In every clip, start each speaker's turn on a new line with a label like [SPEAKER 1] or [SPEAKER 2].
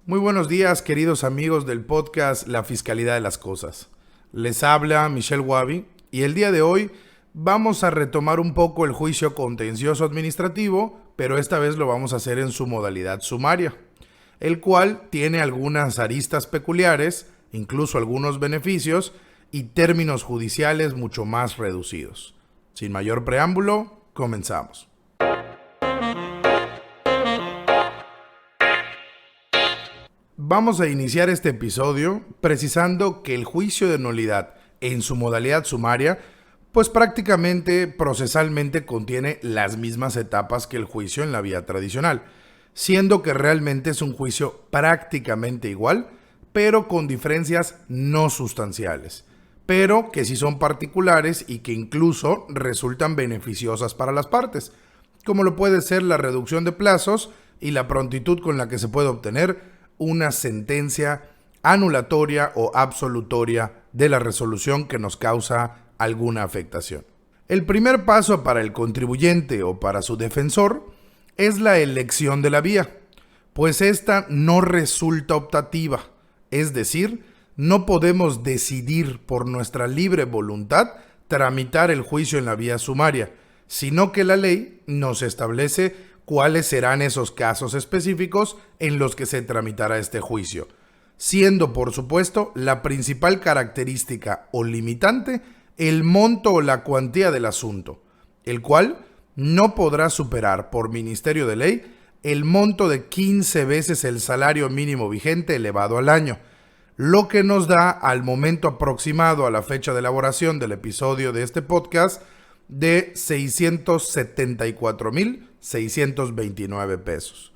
[SPEAKER 1] Muy buenos días, queridos amigos del podcast La Fiscalidad de las Cosas. Les habla Michelle Wabi y el día de hoy vamos a retomar un poco el juicio contencioso administrativo, pero esta vez lo vamos a hacer en su modalidad sumaria, el cual tiene algunas aristas peculiares, incluso algunos beneficios y términos judiciales mucho más reducidos. Sin mayor preámbulo, comenzamos. Vamos a iniciar este episodio precisando que el juicio de nulidad en su modalidad sumaria, pues prácticamente procesalmente contiene las mismas etapas que el juicio en la vía tradicional, siendo que realmente es un juicio prácticamente igual, pero con diferencias no sustanciales, pero que sí son particulares y que incluso resultan beneficiosas para las partes, como lo puede ser la reducción de plazos y la prontitud con la que se puede obtener una sentencia anulatoria o absolutoria de la resolución que nos causa alguna afectación. El primer paso para el contribuyente o para su defensor es la elección de la vía, pues esta no resulta optativa, es decir, no podemos decidir por nuestra libre voluntad tramitar el juicio en la vía sumaria, sino que la ley nos establece cuáles serán esos casos específicos en los que se tramitará este juicio, siendo por supuesto la principal característica o limitante el monto o la cuantía del asunto, el cual no podrá superar por ministerio de ley el monto de 15 veces el salario mínimo vigente elevado al año, lo que nos da al momento aproximado a la fecha de elaboración del episodio de este podcast de 674,629 pesos.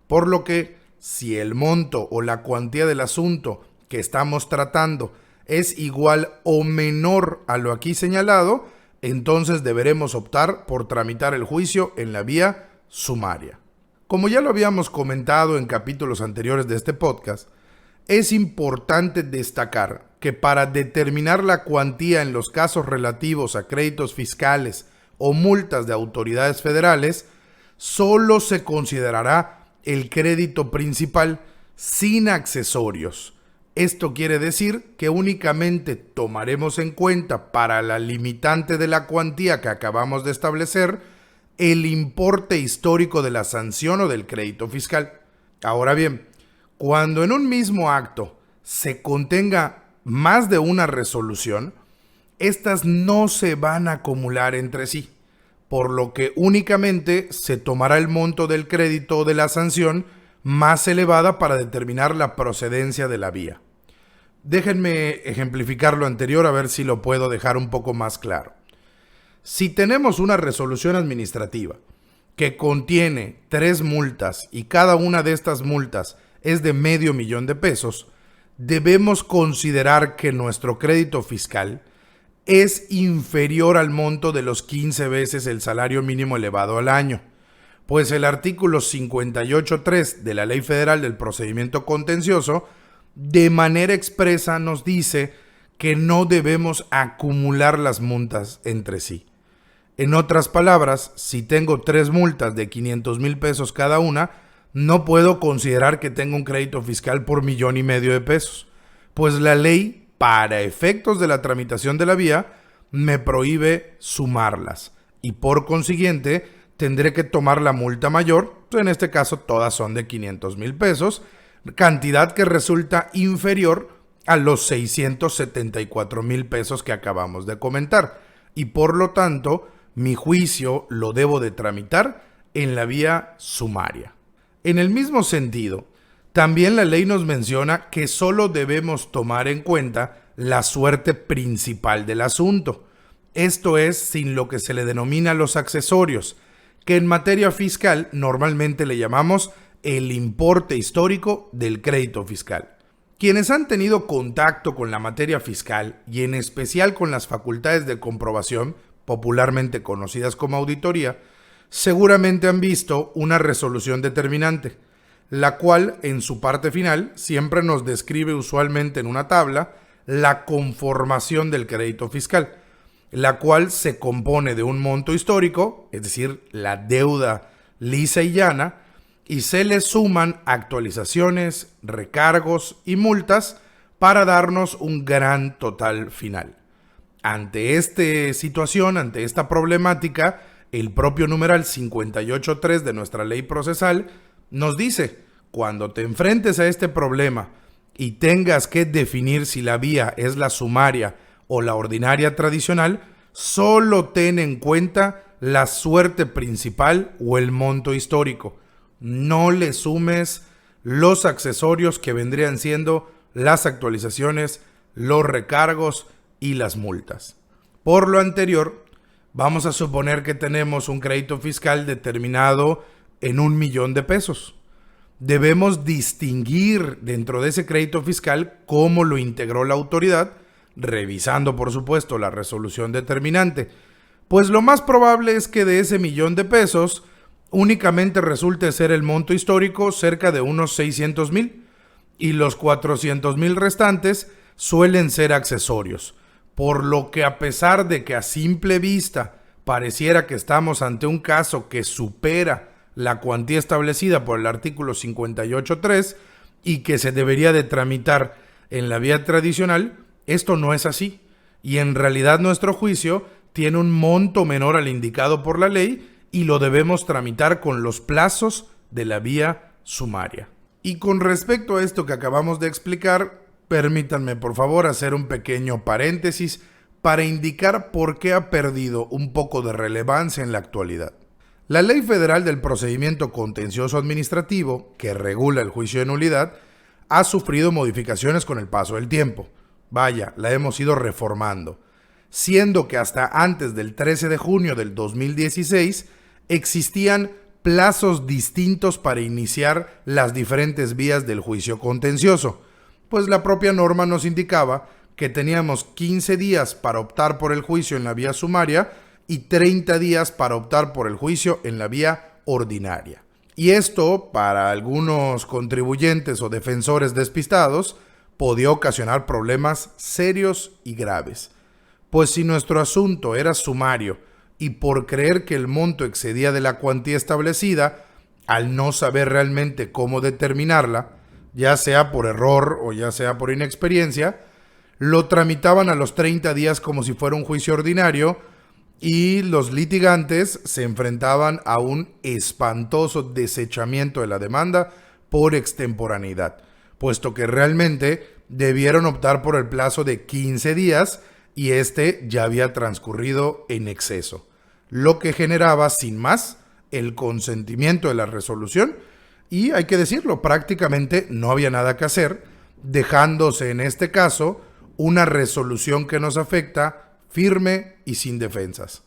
[SPEAKER 1] Por lo que, si el monto o la cuantía del asunto que estamos tratando es igual o menor a lo aquí señalado, entonces deberemos optar por tramitar el juicio en la vía sumaria. Como ya lo habíamos comentado en capítulos anteriores de este podcast, es importante destacar que para determinar la cuantía en los casos relativos a créditos fiscales o multas de autoridades federales, solo se considerará el crédito principal sin accesorios. Esto quiere decir que únicamente tomaremos en cuenta para la limitante de la cuantía que acabamos de establecer el importe histórico de la sanción o del crédito fiscal. Ahora bien, cuando en un mismo acto se contenga más de una resolución, estas no se van a acumular entre sí, por lo que únicamente se tomará el monto del crédito o de la sanción más elevada para determinar la procedencia de la vía. Déjenme ejemplificar lo anterior a ver si lo puedo dejar un poco más claro. Si tenemos una resolución administrativa que contiene 3 multas y cada una de estas multas es de $500,000 de pesos, debemos considerar que nuestro crédito fiscal es inferior al monto de los 15 veces el salario mínimo elevado al año, pues el artículo 58.3 de la Ley Federal del Procedimiento Contencioso de manera expresa nos dice que no debemos acumular las multas entre sí. En otras palabras, si tengo 3 multas de 500,000 pesos cada una, no puedo considerar que tengo un crédito fiscal por $1,500,000 de pesos, pues la ley, para efectos de la tramitación de la vía, me prohíbe sumarlas y por consiguiente tendré que tomar la multa mayor, en este caso todas son de 500,000 pesos, cantidad que resulta inferior a los 674,000 pesos que acabamos de comentar y por lo tanto mi juicio lo debo de tramitar en la vía sumaria. En el mismo sentido, también la ley nos menciona que solo debemos tomar en cuenta la suerte principal del asunto, esto es sin lo que se le denomina los accesorios, que en materia fiscal normalmente le llamamos el importe histórico del crédito fiscal. Quienes han tenido contacto con la materia fiscal y en especial con las facultades de comprobación, popularmente conocidas como auditoría, seguramente han visto una resolución determinante, la cual en su parte final siempre nos describe usualmente en una tabla la conformación del crédito fiscal, la cual se compone de un monto histórico, es decir, la deuda lisa y llana, y se le suman actualizaciones, recargos y multas para darnos un gran total final. Ante esta situación, ante esta problemática, el propio numeral 58.3 de nuestra ley procesal nos dice: cuando te enfrentes a este problema y tengas que definir si la vía es la sumaria o la ordinaria tradicional, solo ten en cuenta la suerte principal o el monto histórico. No le sumes los accesorios que vendrían siendo las actualizaciones, los recargos y las multas. Por lo anterior, vamos a suponer que tenemos un crédito fiscal determinado en 1,000,000 de pesos. Debemos distinguir dentro de ese crédito fiscal cómo lo integró la autoridad, revisando por supuesto la resolución determinante. Pues lo más probable es que de ese 1,000,000 de pesos únicamente resulte ser el monto histórico cerca de unos 600,000 y los 400,000 restantes suelen ser accesorios. Por lo que, a pesar de que a simple vista pareciera que estamos ante un caso que supera la cuantía establecida por el artículo 58.3 y que se debería de tramitar en la vía tradicional, esto no es así. Y en realidad nuestro juicio tiene un monto menor al indicado por la ley y lo debemos tramitar con los plazos de la vía sumaria. Y con respecto a esto que acabamos de explicar, permítanme por favor hacer un pequeño paréntesis para indicar por qué ha perdido un poco de relevancia en la actualidad. La Ley Federal del Procedimiento Contencioso Administrativo, que regula el juicio de nulidad, ha sufrido modificaciones con el paso del tiempo. Vaya, la hemos ido reformando, siendo que hasta antes del 13 de junio del 2016 existían plazos distintos para iniciar las diferentes vías del juicio contencioso, pues la propia norma nos indicaba que teníamos 15 días para optar por el juicio en la vía sumaria y 30 días para optar por el juicio en la vía ordinaria. Y esto, para algunos contribuyentes o defensores despistados, podía ocasionar problemas serios y graves. Pues si nuestro asunto era sumario y por creer que el monto excedía de la cuantía establecida, al no saber realmente cómo determinarla, ya sea por error o ya sea por inexperiencia, lo tramitaban a los 30 días como si fuera un juicio ordinario y los litigantes se enfrentaban a un espantoso desechamiento de la demanda por extemporaneidad, puesto que realmente debieron optar por el plazo de 15 días y este ya había transcurrido en exceso, lo que generaba sin más el consentimiento de la resolución y, hay que decirlo, prácticamente no había nada que hacer, dejándose en este caso una resolución que nos afecta firme y sin defensas.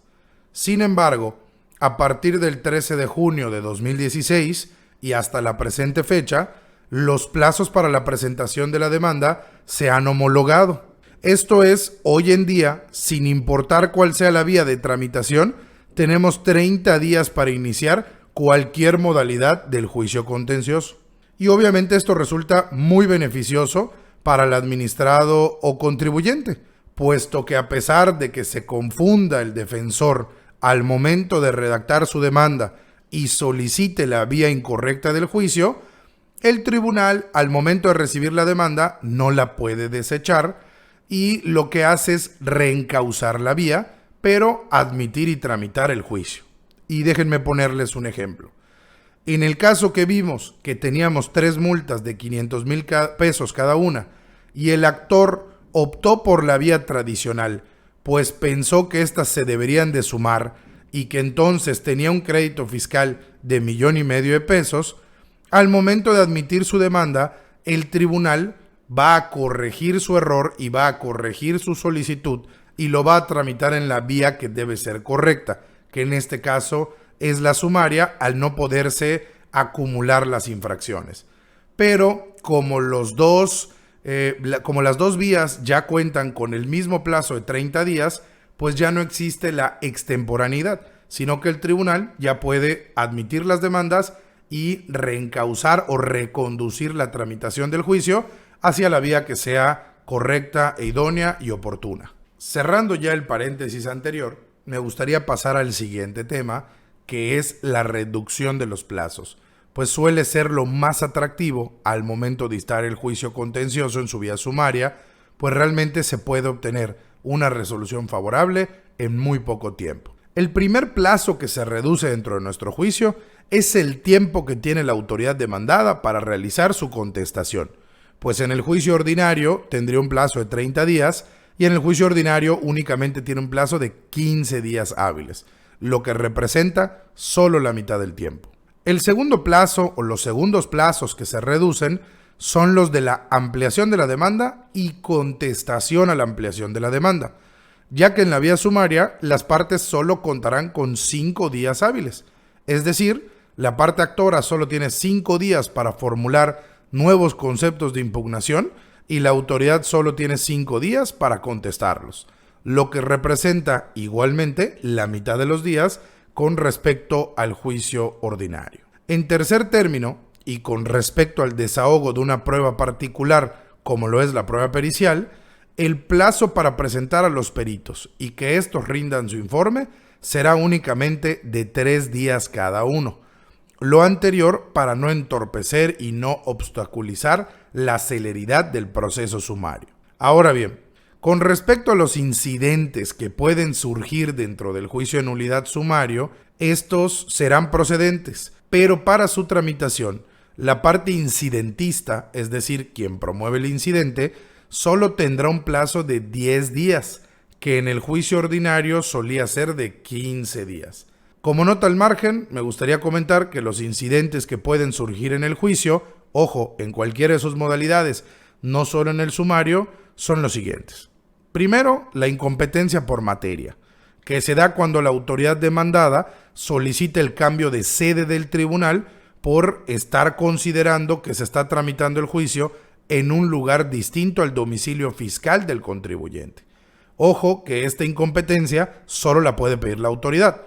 [SPEAKER 1] Sin embargo, a partir del 13 de junio de 2016 y hasta la presente fecha, los plazos para la presentación de la demanda se han homologado. Esto es, hoy en día, sin importar cuál sea la vía de tramitación, tenemos 30 días para iniciar cualquier modalidad del juicio contencioso. Y obviamente esto resulta muy beneficioso para el administrado o contribuyente, puesto que a pesar de que se confunda el defensor al momento de redactar su demanda y solicite la vía incorrecta del juicio, el tribunal al momento de recibir la demanda no la puede desechar y lo que hace es reencauzar la vía, pero admitir y tramitar el juicio. Y déjenme ponerles un ejemplo. En el caso que vimos que teníamos 3 multas de 500,000 pesos cada una y el actor optó por la vía tradicional, pues pensó que éstas se deberían de sumar y que entonces tenía un crédito fiscal de 1,500,000 de pesos, al momento de admitir su demanda, el tribunal va a corregir su error y va a corregir su solicitud y lo va a tramitar en la vía que debe ser correcta, que en este caso es la sumaria, al no poderse acumular las infracciones. Pero como las dos vías ya cuentan con el mismo plazo de 30 días, pues ya no existe la extemporaneidad, sino que el tribunal ya puede admitir las demandas y reencauzar o reconducir la tramitación del juicio hacia la vía que sea correcta e idónea y oportuna. Cerrando ya el paréntesis anterior, me gustaría pasar al siguiente tema, que es la reducción de los plazos, pues suele ser lo más atractivo al momento de dictar el juicio contencioso en su vía sumaria, pues realmente se puede obtener una resolución favorable en muy poco tiempo. El primer plazo que se reduce dentro de nuestro juicio es el tiempo que tiene la autoridad demandada para realizar su contestación, pues en el juicio ordinario tendría un plazo de 30 días y en el juicio ordinario únicamente tiene un plazo de 15 días hábiles, lo que representa solo la mitad del tiempo. El segundo plazo o los segundos plazos que se reducen son los de la ampliación de la demanda y contestación a la ampliación de la demanda, ya que en la vía sumaria las partes solo contarán con 5 días hábiles. Es decir, la parte actora solo tiene 5 días para formular nuevos conceptos de impugnación y la autoridad solo tiene 5 días para contestarlos, lo que representa igualmente la mitad de los días con respecto al juicio ordinario. En tercer término, y con respecto al desahogo de una prueba particular como lo es la prueba pericial, el plazo para presentar a los peritos y que estos rindan su informe será únicamente de 3 días cada uno. Lo anterior para no entorpecer y no obstaculizar la celeridad del proceso sumario. Ahora bien, con respecto a los incidentes que pueden surgir dentro del juicio de nulidad sumario, estos serán procedentes, pero para su tramitación, la parte incidentista, es decir, quien promueve el incidente, solo tendrá un plazo de 10 días, que en el juicio ordinario solía ser de 15 días. Como nota al margen, me gustaría comentar que los incidentes que pueden surgir en el juicio, ojo, en cualquiera de sus modalidades, no solo en el sumario, son los siguientes. Primero, la incompetencia por materia, que se da cuando la autoridad demandada solicita el cambio de sede del tribunal por estar considerando que se está tramitando el juicio en un lugar distinto al domicilio fiscal del contribuyente. Ojo que esta incompetencia solo la puede pedir la autoridad.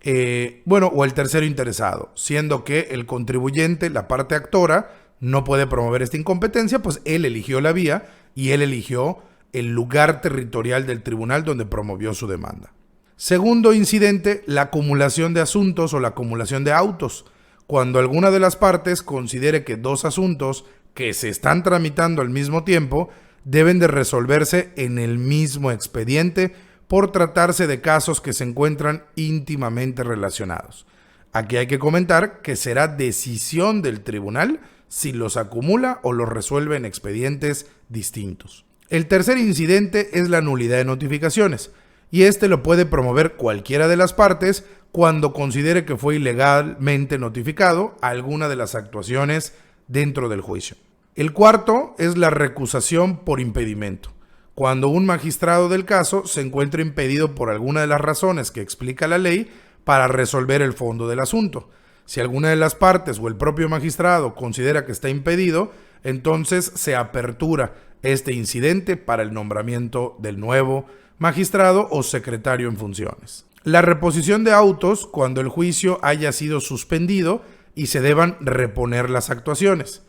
[SPEAKER 1] O el tercero interesado, siendo que el contribuyente, la parte actora, no puede promover esta incompetencia, pues él eligió la vía y él eligió el lugar territorial del tribunal donde promovió su demanda. Segundo incidente, la acumulación de asuntos o la acumulación de autos, cuando alguna de las partes considere que 2 asuntos que se están tramitando al mismo tiempo deben de resolverse en el mismo expediente por tratarse de casos que se encuentran íntimamente relacionados. Aquí hay que comentar que será decisión del tribunal si los acumula o los resuelve en expedientes distintos. El tercer incidente es la nulidad de notificaciones, y este lo puede promover cualquiera de las partes cuando considere que fue ilegalmente notificado alguna de las actuaciones dentro del juicio. El cuarto es la recusación por impedimento, cuando un magistrado del caso se encuentra impedido por alguna de las razones que explica la ley para resolver el fondo del asunto. Si alguna de las partes o el propio magistrado considera que está impedido, entonces se apertura este incidente para el nombramiento del nuevo magistrado o secretario en funciones. La reposición de autos cuando el juicio haya sido suspendido y se deban reponer las actuaciones.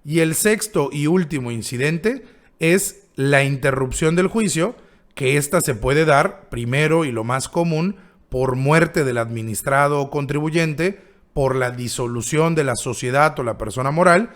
[SPEAKER 1] Y el sexto y último incidente es la interrupción del juicio, que ésta se puede dar, primero y lo más común, por muerte del administrado o contribuyente, por la disolución de la sociedad o la persona moral,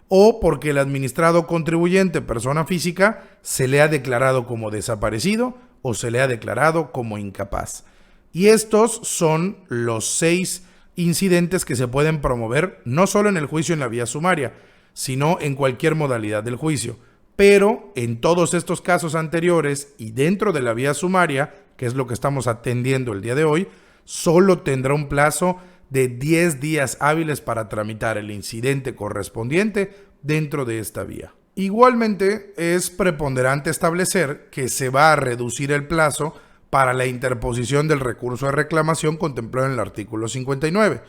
[SPEAKER 1] o porque el administrado o contribuyente, persona física, se le ha declarado como desaparecido o se le ha declarado como incapaz. Y estos son los 6 incidentes que se pueden promover no solo en el juicio en la vía sumaria, sino en cualquier modalidad del juicio. Pero en todos estos casos anteriores y dentro de la vía sumaria, que es lo que estamos atendiendo el día de hoy, solo tendrá un plazo de 10 días hábiles para tramitar el incidente correspondiente dentro de esta vía. Igualmente, es preponderante establecer que se va a reducir el plazo para la interposición del recurso de reclamación contemplado en el artículo 59.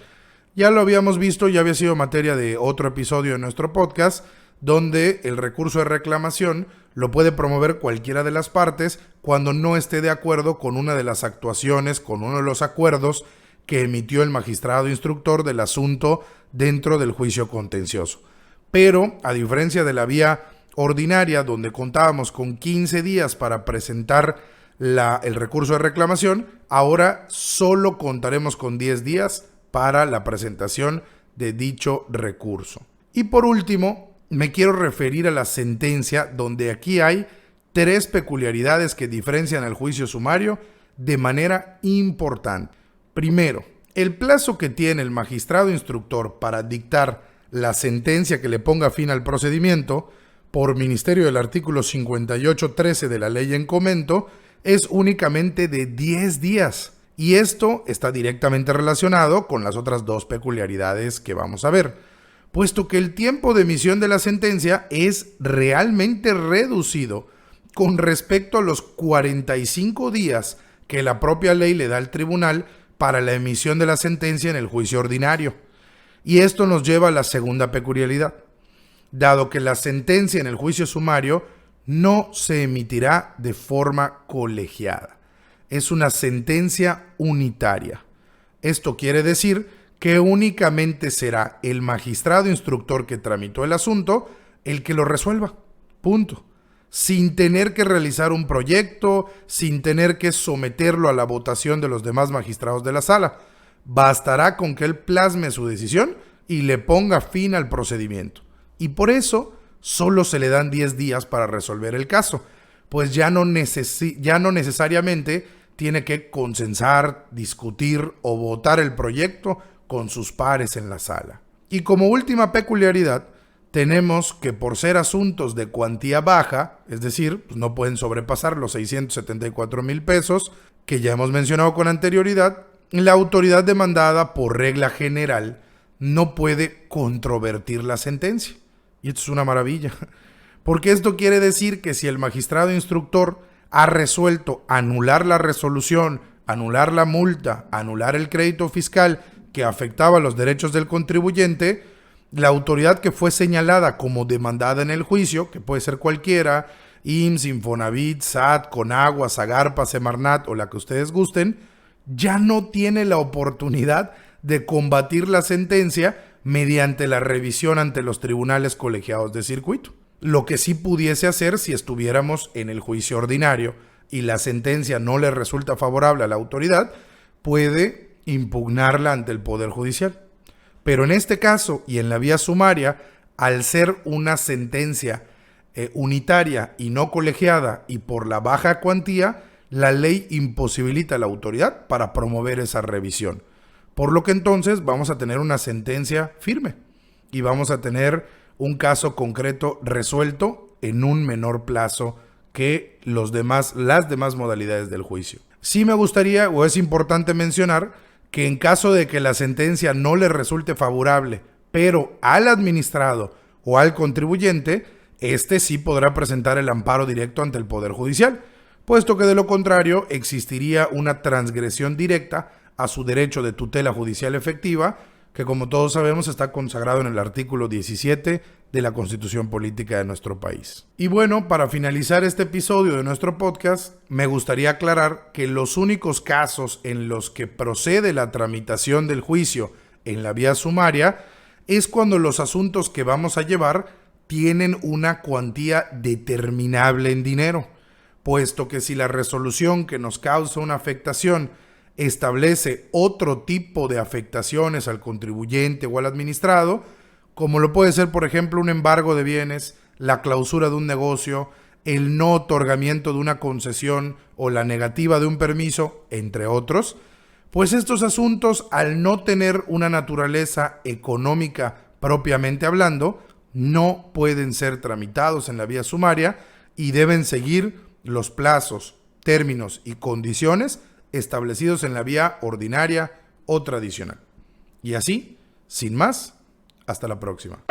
[SPEAKER 1] Ya lo habíamos visto, ya había sido materia de otro episodio de nuestro podcast, donde el recurso de reclamación lo puede promover cualquiera de las partes cuando no esté de acuerdo con una de las actuaciones, con uno de los acuerdos que emitió el magistrado instructor del asunto dentro del juicio contencioso. Pero, a diferencia de la vía ordinaria, donde contábamos con 15 días para presentar el recurso de reclamación, ahora solo contaremos con 10 días para la presentación de dicho recurso. Y por último, me quiero referir a la sentencia, donde aquí hay 3 peculiaridades que diferencian al juicio sumario de manera importante. Primero, el plazo que tiene el magistrado instructor para dictar la sentencia que le ponga fin al procedimiento, por ministerio del artículo 58.13 de la ley en comento, es únicamente de 10 días. Y esto está directamente relacionado con las otras 2 peculiaridades que vamos a ver, puesto que el tiempo de emisión de la sentencia es realmente reducido con respecto a los 45 días que la propia ley le da al tribunal para la emisión de la sentencia en el juicio ordinario. Y esto nos lleva a la segunda peculiaridad. Dado que la sentencia en el juicio sumario no se emitirá de forma colegiada. Es una sentencia unitaria. Esto quiere decir que únicamente será el magistrado instructor que tramitó el asunto el que lo resuelva. Punto. Sin tener que realizar un proyecto, sin tener que someterlo a la votación de los demás magistrados de la sala. Bastará con que él plasme su decisión y le ponga fin al procedimiento. Y por eso solo se le dan 10 días para resolver el caso, pues ya no necesariamente tiene que consensar, discutir o votar el proyecto con sus pares en la sala. Y como última peculiaridad, tenemos que por ser asuntos de cuantía baja, es decir, pues no pueden sobrepasar los 674,000 pesos, que ya hemos mencionado con anterioridad, la autoridad demandada por regla general no puede controvertir la sentencia. Y esto es una maravilla, porque esto quiere decir que si el magistrado instructor ha resuelto anular la resolución, anular la multa, anular el crédito fiscal que afectaba los derechos del contribuyente, la autoridad que fue señalada como demandada en el juicio, que puede ser cualquiera, IMSS, Infonavit, SAT, Conagua, Zagarpa, Semarnat o la que ustedes gusten, ya no tiene la oportunidad de combatir la sentencia mediante la revisión ante los tribunales colegiados de circuito. Lo que sí pudiese hacer si estuviéramos en el juicio ordinario y la sentencia no le resulta favorable a la autoridad, puede impugnarla ante el Poder Judicial. Pero en este caso y en la vía sumaria, al ser una sentencia unitaria y no colegiada y por la baja cuantía, la ley imposibilita a la autoridad para promover esa revisión. Por lo que entonces vamos a tener una sentencia firme y vamos a tener un caso concreto resuelto en un menor plazo que las demás modalidades del juicio. Sí me gustaría o es importante mencionar que en caso de que la sentencia no le resulte favorable, pero al administrado o al contribuyente, este sí podrá presentar el amparo directo ante el Poder Judicial, puesto que de lo contrario existiría una transgresión directa a su derecho de tutela judicial efectiva, que como todos sabemos está consagrado en el artículo 17 de la Constitución Política de nuestro país. Y bueno, para finalizar este episodio de nuestro podcast, me gustaría aclarar que los únicos casos en los que procede la tramitación del juicio en la vía sumaria es cuando los asuntos que vamos a llevar tienen una cuantía determinable en dinero, puesto que si la resolución que nos causa una afectación establece otro tipo de afectaciones al contribuyente o al administrado, como lo puede ser, por ejemplo, un embargo de bienes, la clausura de un negocio, el no otorgamiento de una concesión o la negativa de un permiso, entre otros, pues estos asuntos, al no tener una naturaleza económica propiamente hablando, no pueden ser tramitados en la vía sumaria y deben seguir los plazos, términos y condiciones establecidos en la vía ordinaria o tradicional. Y así, sin más, hasta la próxima.